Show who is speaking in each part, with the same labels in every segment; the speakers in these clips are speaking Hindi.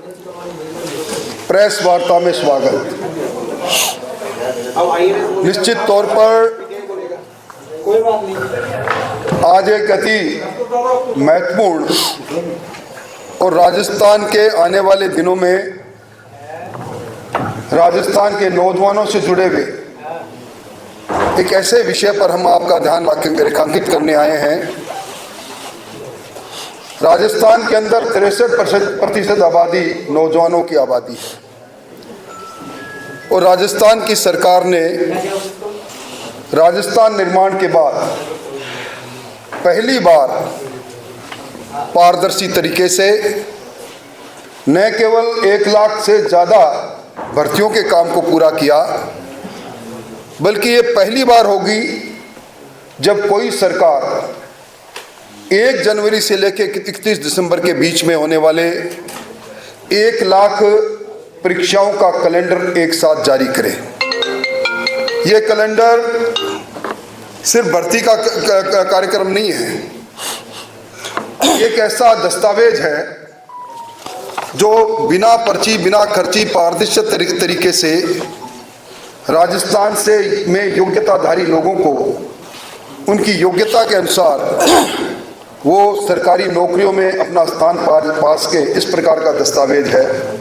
Speaker 1: प्रेस वार्ता में स्वागत। निश्चित तौर पर आज एक अति महत्वपूर्ण और राजस्थान के आने वाले दिनों में राजस्थान के नौजवानों से जुड़े हुए एक ऐसे विषय पर हम आपका ध्यान रेखांकित करने आए हैं। राजस्थान के अंदर 63% आबादी नौजवानों की आबादी है और राजस्थान की सरकार ने राजस्थान निर्माण के बाद पहली बार पारदर्शी तरीके से न केवल 1 लाख से ज़्यादा भर्तियों के काम को पूरा किया, बल्कि ये पहली बार होगी जब कोई सरकार 1 जनवरी से लेकर 31 दिसंबर के बीच में होने वाले 1 लाख परीक्षाओं का कैलेंडर एक साथ जारी करे। ये कैलेंडर सिर्फ भर्ती का कार्यक्रम नहीं है, एक ऐसा दस्तावेज है जो बिना पर्ची बिना खर्ची पारदर्शी तरीके से राजस्थान से में योग्यताधारी लोगों को उनकी योग्यता के अनुसार वो सरकारी नौकरियों में अपना स्थान पास के इस प्रकार का दस्तावेज है।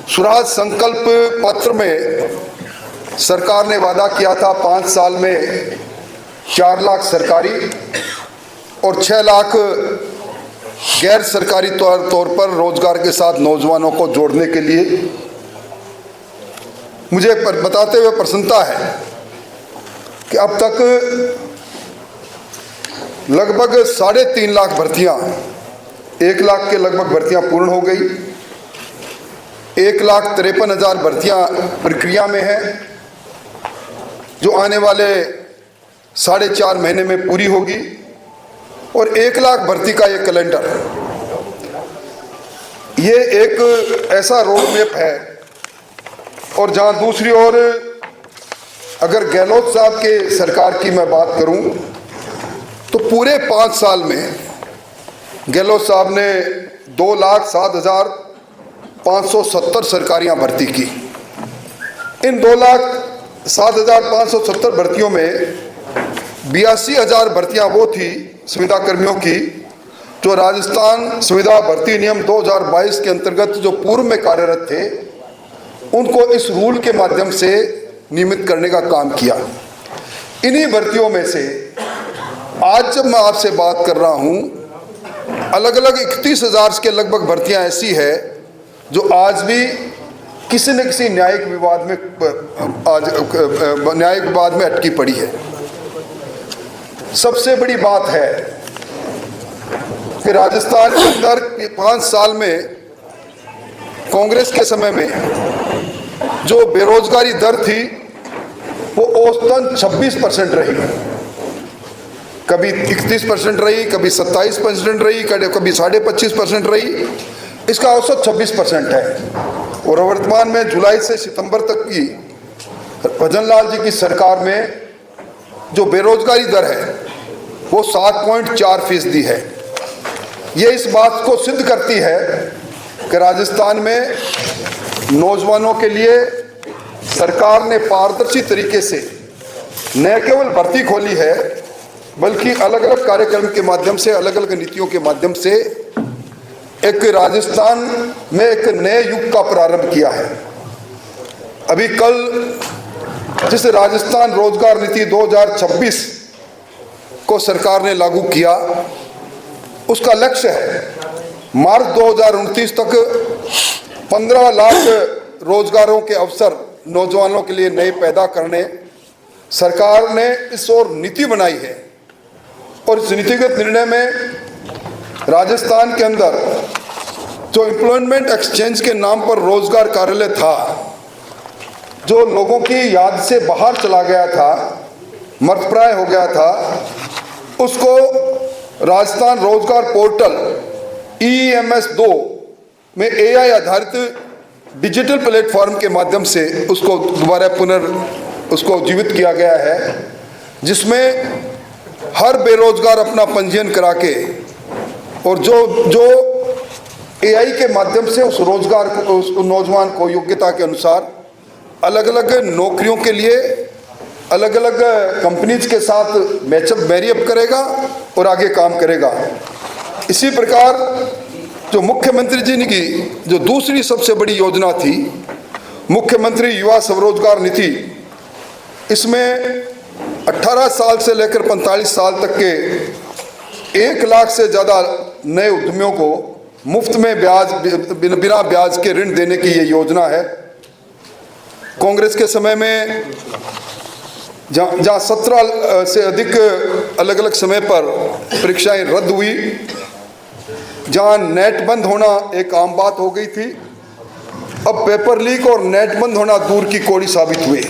Speaker 1: स्वराज संकल्प पत्र में सरकार ने वादा किया था 5 साल में 4 लाख सरकारी और 6 लाख गैर सरकारी तौर पर रोजगार के साथ नौजवानों को जोड़ने के लिए। मुझे बताते हुए प्रसन्नता है कि अब तक लगभग 3.5 लाख भर्तियां 1 लाख के लगभग भर्तियां पूर्ण हो गई। 1,53,000 भर्तियां प्रक्रिया में है जो आने वाले 4.5 महीने में पूरी होगी और 1 लाख भर्ती का ये कैलेंडर, ये एक ऐसा रोड मैप है। और जहां दूसरी ओर अगर गहलोत साहब के सरकार की मैं बात करूं तो पूरे 5 साल में गहलोत साहब ने 2,07,570 सरकारियां भर्ती की। इन 2,07,570 भर्तियों में 82,000 भर्तियां वो थी संविदा कर्मियों की जो राजस्थान संविदा भर्ती नियम 2022 के अंतर्गत जो पूर्व में कार्यरत थे, उनको इस रूल के माध्यम से नियमित करने का काम किया। इन्हीं भर्तियों में से आज जब मैं आपसे बात कर रहा हूं, अलग अलग 31,000 के लगभग भर्तियां ऐसी है जो आज भी किसी न किसी न्यायिक विवाद में अटकी पड़ी है। सबसे बड़ी बात है कि राजस्थान के अंदर 5 साल में कांग्रेस के समय में जो बेरोजगारी दर थी वो औसतन 26% रही, कभी 31% रही, कभी 27% रही, कभी 25.5% रही। इसका औसत 26% है और वर्तमान में जुलाई से सितंबर तक की भजनलाल जी की सरकार में जो बेरोजगारी दर है वो 7.4% है। ये इस बात को सिद्ध करती है कि राजस्थान में नौजवानों के लिए सरकार ने पारदर्शी तरीके से न केवल भर्ती खोली है, बल्कि अलग अलग कार्यक्रम के माध्यम से, अलग अलग नीतियों के माध्यम से एक राजस्थान में एक नए युग का प्रारंभ किया है। अभी कल जिस राजस्थान रोजगार नीति 2026 को सरकार ने लागू किया, उसका लक्ष्य है मार्च 2029 तक 15 लाख रोजगारों के अवसर नौजवानों के लिए नए पैदा करने। सरकार ने इस ओर नीति बनाई है और इस नीतिगत निर्णय में राजस्थान के अंदर जो एम्प्लॉयमेंट एक्सचेंज के नाम पर रोजगार कार्यालय था, जो लोगों की याद से बाहर चला गया था, मर्तप्राय हो गया था, उसको राजस्थान रोजगार पोर्टल EMS 2 में AI आधारित डिजिटल प्लेटफॉर्म के माध्यम से उसको दोबारा उसको जीवित किया गया है, जिसमें हर बेरोजगार अपना पंजीयन करा के और जो एआई के माध्यम से उस रोजगार को, उस नौजवान को योग्यता के अनुसार अलग अलग नौकरियों के लिए अलग अलग कंपनीज के साथ मैरियप करेगा और आगे काम करेगा। इसी प्रकार जो मुख्यमंत्री जी ने की जो दूसरी सबसे बड़ी योजना थी मुख्यमंत्री युवा स्वरोजगार निधि, इसमें 18 साल से लेकर 45 साल तक के 1 लाख से ज़्यादा नए उद्यमियों को मुफ्त में बिना ब्याज के ऋण देने की ये योजना है। कांग्रेस के समय में जहाँ 17 से अधिक अलग अलग समय पर परीक्षाएं रद्द हुई, जहाँ नेट बंद होना एक आम बात हो गई थी, अब पेपर लीक और नेट बंद होना दूर की कौड़ी साबित हुई।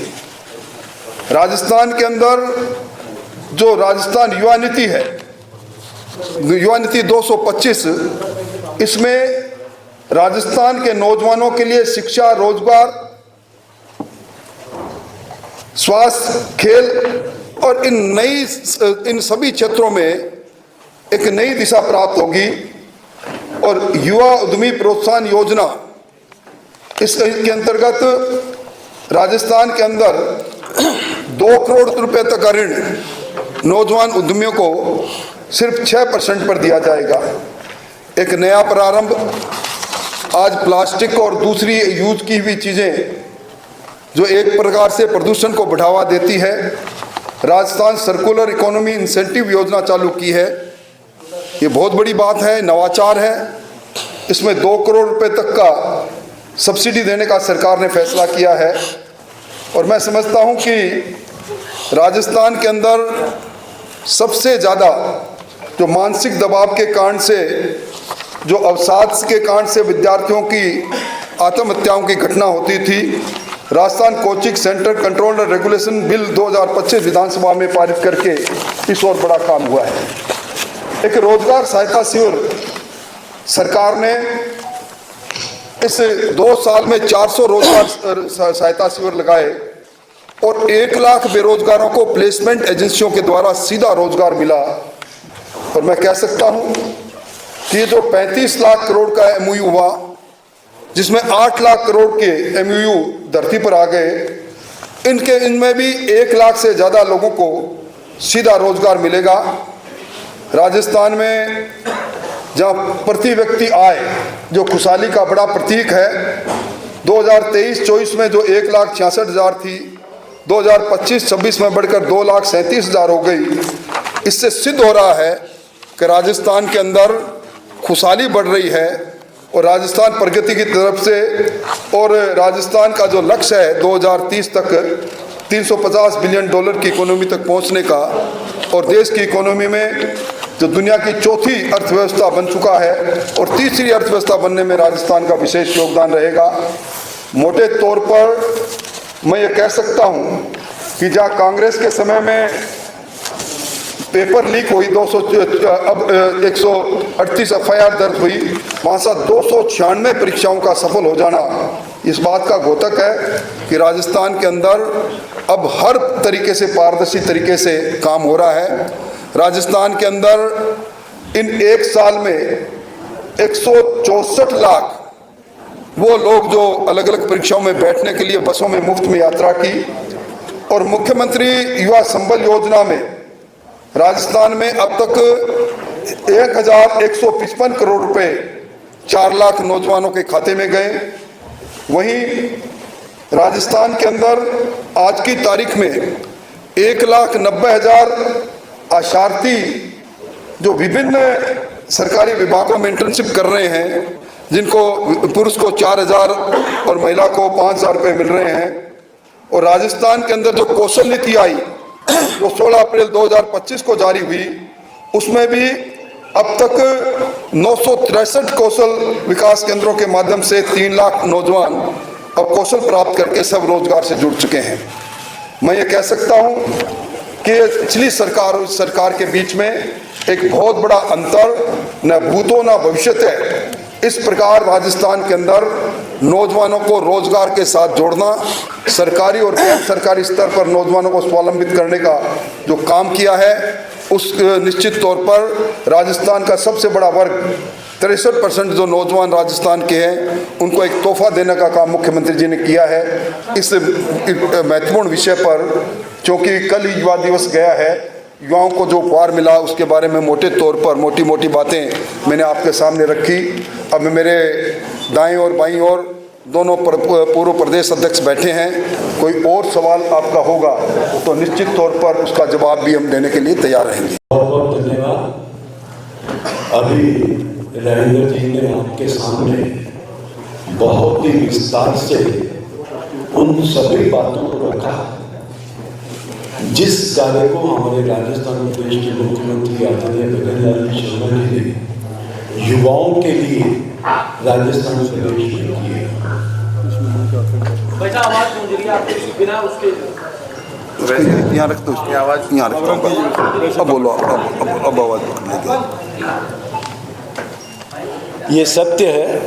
Speaker 1: राजस्थान के अंदर जो राजस्थान युवा नीति है, युवा नीति 225, इसमें राजस्थान के नौजवानों के लिए शिक्षा, रोजगार, स्वास्थ्य, खेल और इन सभी क्षेत्रों में एक नई दिशा प्राप्त होगी। और युवा उद्यमी प्रोत्साहन योजना, इसके अंतर्गत राजस्थान के अंदर 2 करोड़ रुपए तक का ऋण नौजवान उद्यमियों को सिर्फ 6% पर दिया जाएगा। एक नया प्रारंभ। आज प्लास्टिक और दूसरी यूज की हुई चीज़ें जो एक प्रकार से प्रदूषण को बढ़ावा देती है, राजस्थान सर्कुलर इकोनॉमी इंसेंटिव योजना चालू की है। ये बहुत बड़ी बात है, नवाचार है। इसमें 2 करोड़ रुपए तक का सब्सिडी देने का सरकार ने फैसला किया है। और मैं समझता हूँ कि राजस्थान के अंदर सबसे ज़्यादा जो मानसिक दबाव के कारण से, जो अवसाद के कारण से विद्यार्थियों की आत्महत्याओं की घटना होती थी, Rajasthan coaching centre control and regulation bill 2025 विधानसभा में पारित करके इस और बड़ा काम हुआ है। एक रोजगार सहायता शिविर सरकार ने इस 2 साल में 400 रोजगार सहायता शिविर लगाए और 1 लाख बेरोजगारों को प्लेसमेंट एजेंसियों के द्वारा सीधा रोजगार मिला। और मैं कह सकता हूँ कि ये जो 35 लाख करोड़ का एमओयू हुआ, जिसमें 8 लाख करोड़ के एमओयू धरती पर आ गए, इनमें भी 1 लाख से ज़्यादा लोगों को सीधा रोजगार मिलेगा। राजस्थान में जहाँ प्रति व्यक्ति आय जो खुशहाली का बड़ा प्रतीक है, 2023-24 में जो 1,66,000 थी, 2025-26 में बढ़कर 2,37,000 हो गई। इससे सिद्ध हो रहा है कि राजस्थान के अंदर खुशहाली बढ़ रही है और राजस्थान प्रगति की तरफ से, और राजस्थान का जो लक्ष्य है 2030 तक $350 बिलियन की इकोनॉमी तक पहुंचने का, और देश की इकोनॉमी में जो दुनिया की चौथी अर्थव्यवस्था बन चुका है और तीसरी अर्थव्यवस्था बनने में राजस्थान का विशेष योगदान रहेगा। मोटे तौर पर मैं ये कह सकता हूँ कि जहाँ कांग्रेस के समय में पेपर लीक हुई, 138 एफआईआर दर्ज हुई, वहाँ से 296 परीक्षाओं का सफल हो जाना इस बात का द्योतक है कि राजस्थान के अंदर अब हर तरीके से पारदर्शी तरीके से काम हो रहा है। राजस्थान के अंदर इन 1 साल में 164 लाख वो लोग जो अलग अलग परीक्षाओं में बैठने के लिए बसों में मुफ्त में यात्रा की, और मुख्यमंत्री युवा संबल योजना में राजस्थान में अब तक 1,155 करोड़ रुपए 4 लाख नौजवानों के खाते में गए। वहीं राजस्थान के अंदर आज की तारीख में 1,90,000 आशार्थी जो विभिन्न सरकारी विभागों में इंटर्नशिप कर रहे हैं, जिनको पुरुष को 4,000 और महिला को 5,000 रुपये मिल रहे हैं। और राजस्थान के अंदर जो कौशल नीति आई जो 16 अप्रैल 2025 को जारी हुई, उसमें भी अब तक 963 कौशल विकास केंद्रों के माध्यम से 3 लाख नौजवान अब कौशल प्राप्त करके सब रोजगार से जुड़ चुके हैं। मैं ये कह सकता हूँ कि पिछली सरकार और सरकार के बीच में एक बहुत बड़ा अंतर, न भूतो न भविष्यत है। इस प्रकार राजस्थान के अंदर नौजवानों को रोजगार के साथ जोड़ना, सरकारी और गैर सरकारी स्तर पर नौजवानों को स्वावलंबित करने का जो काम किया है, उस निश्चित तौर पर राजस्थान का सबसे बड़ा वर्ग 63% जो नौजवान राजस्थान के हैं उनको एक तोहफा देने का काम मुख्यमंत्री जी ने किया है। इस महत्वपूर्ण विषय पर, क्योंकि कल ही युवा दिवस गया है, युवाओं को जो उपहार मिला उसके बारे में मोटे तौर पर मोटी मोटी बातें मैंने आपके सामने रखी। अब मेरे दाएं और बाईं ओर दोनों पूर्व प्रदेश अध्यक्ष बैठे हैं। कोई और सवाल आपका होगा तो निश्चित तौर पर उसका जवाब भी हम देने के लिए तैयार रहेंगे।
Speaker 2: बहुत बहुत धन्यवाद। अभी राजेंद्र जी ने आपके सामने बहुत ही विस्तार से उन सभी बातों को रखा जिस कार्य को हमारे राजस्थान प्रदेश के मुख्यमंत्री आदरणीय भजनलाल जी शर्मा जी ने युवाओं के लिए राजस्थान प्रदेश में किए।
Speaker 3: आवाज गूंज रही है आपके बिना उसके
Speaker 1: यहाँ रख दो, आवाज यहाँ रख दो। अब बोलो, अब आवाज पकड़ लेंगे।
Speaker 2: ये सत्य है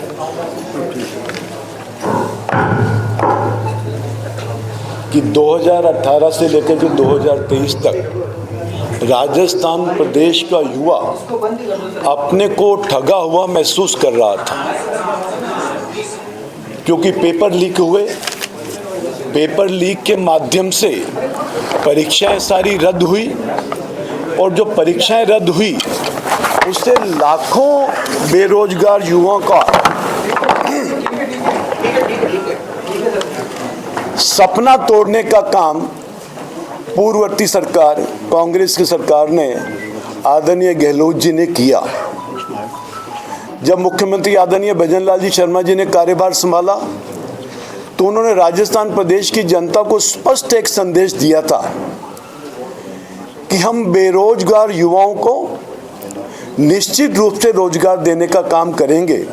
Speaker 2: कि 2018 से लेकर के 2023 तक राजस्थान प्रदेश का युवा अपने को ठगा हुआ महसूस कर रहा था, क्योंकि पेपर लीक हुए। पेपर लीक के माध्यम से परीक्षाएं सारी रद्द हुई, और जो परीक्षाएं रद्द हुई उससे लाखों बेरोजगार युवाओं का सपना तोड़ने का काम पूर्ववर्ती सरकार, कांग्रेस की सरकार ने, आदरणीय गहलोत जी ने किया। जब मुख्यमंत्री आदरणीय भजनलाल जी शर्मा जी ने कार्यभार संभाला तो उन्होंने राजस्थान प्रदेश की जनता को स्पष्ट एक संदेश दिया था कि हम बेरोजगार युवाओं को निश्चित रूप से रोजगार देने का काम करेंगे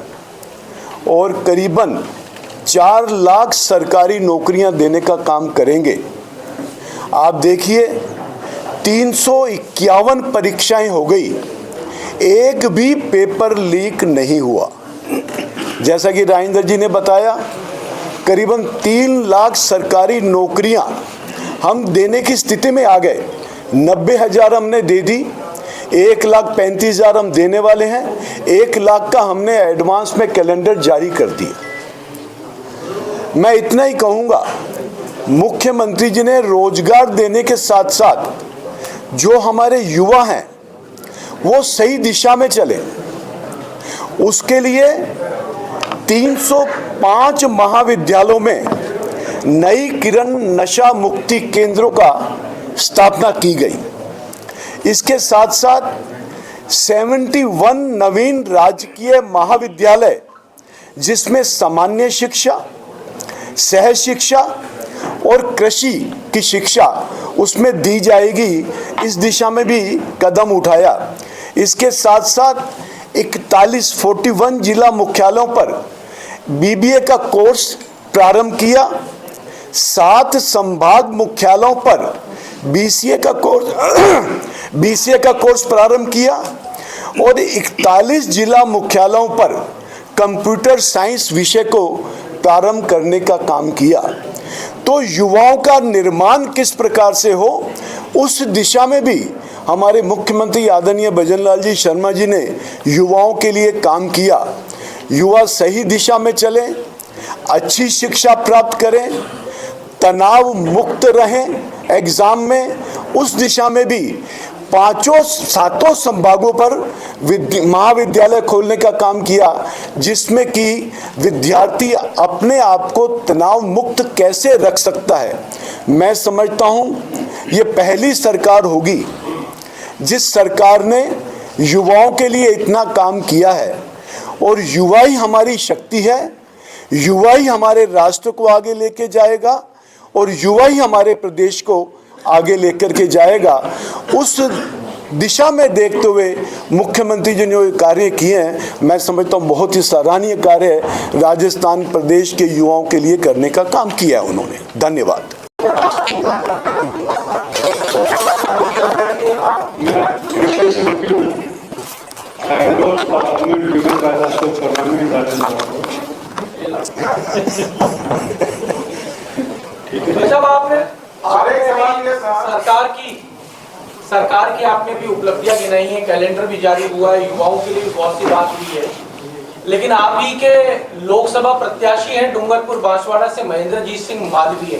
Speaker 2: और करीबन 4 लाख सरकारी नौकरियां देने का काम करेंगे। आप देखिए, 351 परीक्षाएं हो गई, एक भी पेपर लीक नहीं हुआ। जैसा कि राजेंद्र जी ने बताया, करीबन 3 लाख सरकारी नौकरियां हम देने की स्थिति में आ गए। 90,000 हमने दे दी, 1,35,000 हम देने वाले हैं, 1 लाख का हमने एडवांस में कैलेंडर जारी कर दिया। मैं इतना ही कहूँगा, मुख्यमंत्री जी ने रोजगार देने के साथ साथ जो हमारे युवा हैं वो सही दिशा में चले, उसके लिए 305 महाविद्यालयों में नई किरण नशा मुक्ति केंद्रों का स्थापना की गई। इसके साथ साथ 71 नवीन राजकीय महाविद्यालय, जिसमें सामान्य शिक्षा, सह शिक्षा और कृषि की शिक्षा उसमें दी जाएगी, इस दिशा में भी कदम उठाया। इसके साथ साथ 41 जिला मुख्यालयों पर बीबीए का कोर्स प्रारंभ किया, 7 संभाग मुख्यालयों पर बीसीए का कोर्स प्रारंभ किया और 41 जिला मुख्यालयों पर कंप्यूटर साइंस विषय को प्रारंभ करने का काम किया। तो युवाओं का निर्माण किस प्रकार से हो, उस दिशा में भी हमारे मुख्यमंत्री आदरणीय भजनलाल जी शर्मा जी ने युवाओं के लिए काम किया। युवा सही दिशा में चले, अच्छी शिक्षा प्राप्त करें, तनाव मुक्त रहें एग्जाम में, उस दिशा में भी 7 संभागों पर महाविद्यालय खोलने का काम किया, जिसमें कि विद्यार्थी अपने आप को तनाव मुक्त कैसे रख सकता है। मैं समझता हूँ ये पहली सरकार होगी जिस सरकार ने युवाओं के लिए इतना काम किया है, और युवा ही हमारी शक्ति है, युवा ही हमारे राष्ट्र को आगे लेके जाएगा और युवा ही हमारे प्रदेश को आगे लेकर के जाएगा। उस दिशा में देखते हुए मुख्यमंत्री जी ने जो कार्य किए हैं, मैं समझता हूँ बहुत ही सराहनीय कार्य है राजस्थान प्रदेश के युवाओं के लिए करने का काम किया है उन्होंने। धन्यवाद।
Speaker 3: सरकार की आपने भी उपलब्धियां गिनाई हैं, कैलेंडर भी जारी हुआ है, युवाओं के लिए भी बहुत सी बात हुई है, लेकिन आप ही के लोकसभा प्रत्याशी हैं डूंगरपुर बांसवाड़ा से महेंद्रजीत सिंह मालवीय,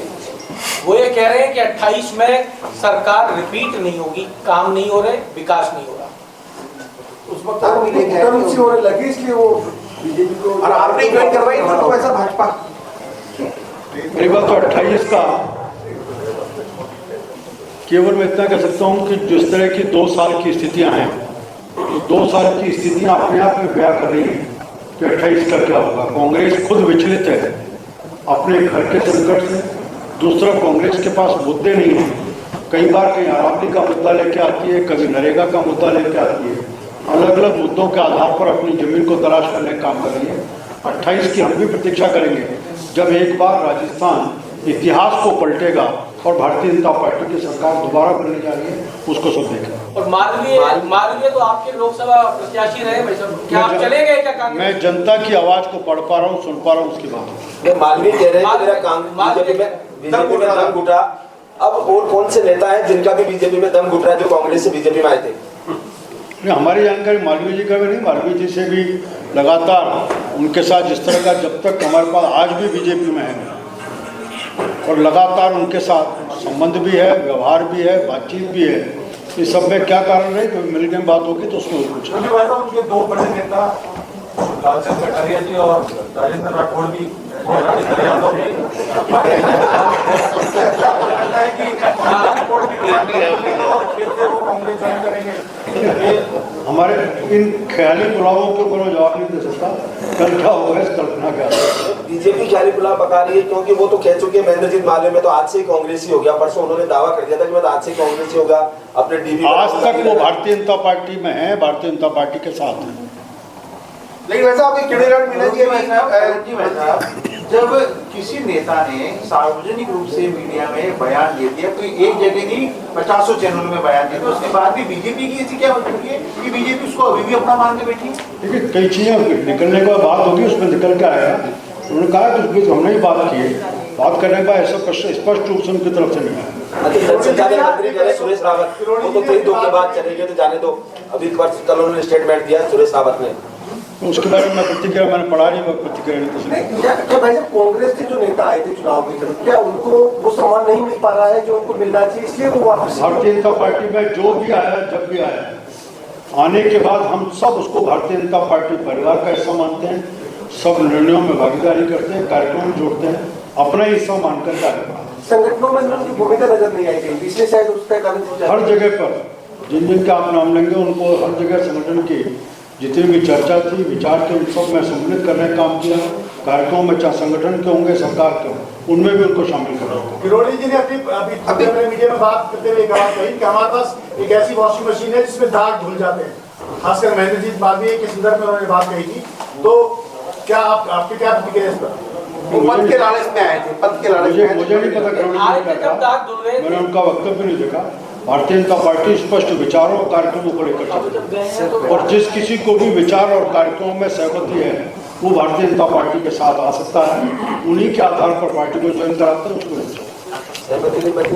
Speaker 3: वो ये कह रहे हैं कि 28 में सरकार रिपीट नहीं होगी, काम नहीं हो रहे, विकास नहीं हो रहा।
Speaker 4: उस वक्त होने लगी, इसलिए वो बीजेपी को और आपने ज्वाइन करवाई तो ऐसा भाजपा
Speaker 5: मेरी बात तो 28 का केवल मैं इतना कह सकता हूँ कि जिस तरह की 2 साल की स्थितियां हैं, तो 2 साल की स्थितियां अपने आप में बयां कर रही हैं कि 28 का क्या होगा। कांग्रेस खुद विचलित है अपने घर के संकट से। दूसरा, कांग्रेस के पास मुद्दे नहीं हैं। कई बार कहीं आरावली का मुद्दा लेके आती है, कभी नरेगा का मुद्दा लेके आती है, अलग अलग मुद्दों के आधार पर अपनी जमीन को तलाश करने का काम कर रही है। 28 की हम भी प्रतीक्षा करेंगे जब एक बार राजस्थान इतिहास को पलटेगा और भारतीय जनता पार्टी की सरकार दोबारा बनने जा रही है, उसको सब देखें।
Speaker 3: और मालवीय तो आपके लोकसभा प्रत्याशी रहे भाई साहब, क्या आप चले गए क्या कांग्रेस?
Speaker 5: मैं जनता की आवाज को पढ़ पा रहा हूँ, सुन पा रहा हूँ, उसकी बात।
Speaker 6: मालवीय कह रहे हैं कि मेरा बीजेपी में दम घुटा। अब और कौन से नेता हैं जिनका भी बीजेपी में दम घुट रहा है जो कांग्रेस से बीजेपी में आए थे?
Speaker 5: हमारी जानकारी मालवीय जी का भी नहीं, मालवीय जी से भी लगातार उनके साथ जिस तरह का जब तक हमारे पास आज भी बीजेपी में है और लगातार उनके साथ संबंध भी है, व्यवहार भी है, बातचीत भी है। इस सब में क्या कारण रहे, कभी मिलने में बात होगी तो उसमें पूछा।
Speaker 4: उनके 2 बड़े नेता लालचंद कटारिया जी और राजेंद्र राठौड़ भी
Speaker 5: हमारे इन ख्याली पुलावों के ऊपर जवाब नहीं दे सकता। कल क्या होगा इस कल्पना का।
Speaker 6: बीजेपी ख्याली पुलाव पका रही है क्योंकि वो तो कह चुके हैं महेंद्रजीत मालवीय में तो आज से ही कांग्रेसी हो गया। परसों उन्होंने दावा कर दिया था कि मैं आज से ही कांग्रेसी होगा। अपने डीबी
Speaker 5: आज तक वो भारतीय जनता पार्टी में है, भारतीय जनता पार्टी के साथ है।
Speaker 4: लेकिन वैसा अभी किरण मीना जी जब किसी नेता ने सार्वजनिक रूप से मीडिया में बयान दे दिया, कोई एक जगह नहीं 50 चैनल में बयान दिया, तो उसके बाद भी बीजेपी की ऐसी क्या मजबूरी है कि बीजेपी उसको अभी भी अपना मान के बैठी है?
Speaker 5: देखिए, कई चीजें निकलने के बाद बात होगी, उसमें निकल के आएगा। उन्होंने कहा कि उस बीच हमने ही बात की, बात करने के बाद ऐसा प्रश्न स्पष्ट रूप से उनकी तरफ से नहीं आया।
Speaker 6: मंत्री सुरेश रावत वो तो कई दो के बाद चले गए, तो जाने दो। अभी कल उन्होंने स्टेटमेंट दिया सुरेश रावत ने,
Speaker 5: उसके बारे में प्रतिक्रिया मैंने पढ़ा नहीं, मैं प्रतिक्रिया नहीं।
Speaker 4: क्या भाई साहब कांग्रेस के जो नेता आए थे चुनाव की तरफ, क्या उनको वो सम्मान नहीं मिल पा रहा है जो उनको मिलना चाहिए, इसलिए वो वापस?
Speaker 5: भारतीय जनता पार्टी में जो भी आया, जब भी आया, आने के बाद हम सब उसको भारतीय जनता पार्टी परिवार का हिस्सा मानते हैं, सब निर्णयों में भागीदारी करते हैं, कार्यक्रम जोड़ते हैं, अपना हिस्सा मानकर कार्य।
Speaker 4: संगठनों में उनकी भूमिका नजर नहीं आई गई, इसलिए शायद उसका कारण
Speaker 5: हर जगह पर जिन जिन का आप नाम लेंगे उनको हर जगह संगठन की जितनी भी चर्चा थी, विचार थे, उन सब में सम्मिलित करने का काम किया। कार्यक्रमों में चाहे संगठन के होंगे, सरकार के होंगे, उनमें भी उनको शामिल करा।
Speaker 4: किरोड़ी जी ने अभी मीडिया में बात करते हुए कहा कि हमारे पास एक ऐसी वॉशिंग मशीन है जिसमें दाग धुल जाते हैं, खासकर महेंद्रजीत मालवीय के संदर्भ में उन्होंने बात कही थी। तो क्या आपकी क्या प्रतिक्रिया इस पर? पद के लालच में आए थे, पद के लालच में
Speaker 5: मुझे नहीं पता मैंने उनका वक्तव्य नहीं देखा। भारतीय जनता पार्टी स्पष्ट विचारों और कार्यक्रमों को लेकर चलती है और जिस किसी को भी विचार और कार्यक्रमों में सहमति है वो भारतीय जनता पार्टी के साथ आ सकता है। उन्हीं के आधार पर पार्टी को ज्वाइन कराते हैं, उसको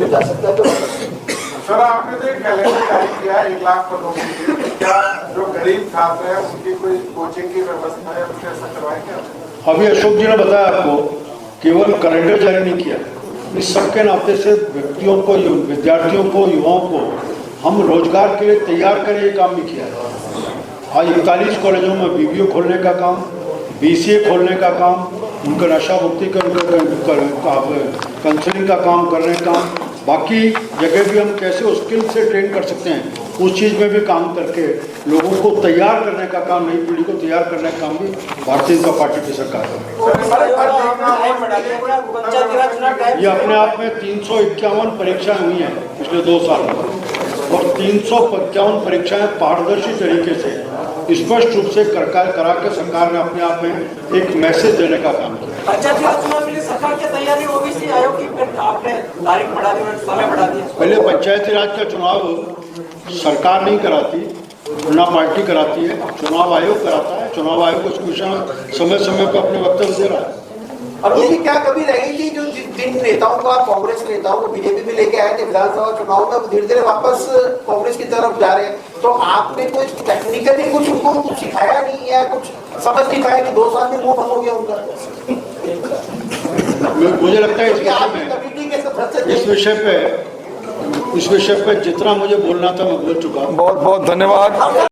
Speaker 6: जा सकता है। तो
Speaker 4: सर आपने तो एक कैलेंडर जारी किया 1 लाख पदों के लिए, क्या जो गरीब छात्र है उनकी कोई कोचिंग की व्यवस्था है, उसके ऐसा करवाएं क्या?
Speaker 5: अभी अशोक जी ने बताया आपको, केवल कैलेंडर जारी नहीं किया, इस सबके नाते से व्यक्तियों को, विद्यार्थियों को, युवाओं को हम रोजगार के लिए तैयार करें, ये काम भी किया है। आज 41 कॉलेजों में BBA खोलने का काम, BCA खोलने का काम, उनका नशा मुक्ति का काउंसलिंग का काम करने का, बाकी जगह भी हम कैसे स्किल से ट्रेन कर सकते हैं, उस चीज़ में भी काम करके लोगों को तैयार करने का काम, नई पीढ़ी को तैयार करने का काम भी भारतीय जनता पार्टी की सरकार कर रही है। ये अपने आप में 351 परीक्षाएं हुई हैं पिछले 2 साल में और 351 परीक्षाएं पारदर्शी तरीके से स्पष्ट रूप से करा के सरकार ने अपने आप में एक मैसेज देने का काम किया।
Speaker 3: सरकार की तैयारी ओबीसी आयोग की आपने तारीख बढ़ा दी, समय बढ़ा दिया।
Speaker 5: पहले पंचायती राज का चुनाव सरकार नहीं कराती, ना पार्टी कराती है, चुनाव आयोग कराता है। चुनाव आयोग उस विषय में समय समय पर अपने वक्तव्य दे रहा है।
Speaker 4: और उनकी क्या कभी रही थी जो जिन नेताओं को आप कांग्रेस के नेताओं को बीजेपी में लेके आए थे विधानसभा चुनाव में, धीरे धीरे वापस कांग्रेस की तरफ जा रहे हैं, तो आपने कुछ टेक्निकली कुछ उनको कुछ सिखाया नहीं है, कुछ समझ नहीं पाया कि 2 साल में वो बंद हो गया उनका?
Speaker 5: मुझे लगता है
Speaker 4: कमेटी के सदस्य
Speaker 5: इस विषय पे जितना मुझे बोलना था मैं बोल चुका हूँ।
Speaker 1: बहुत बहुत धन्यवाद।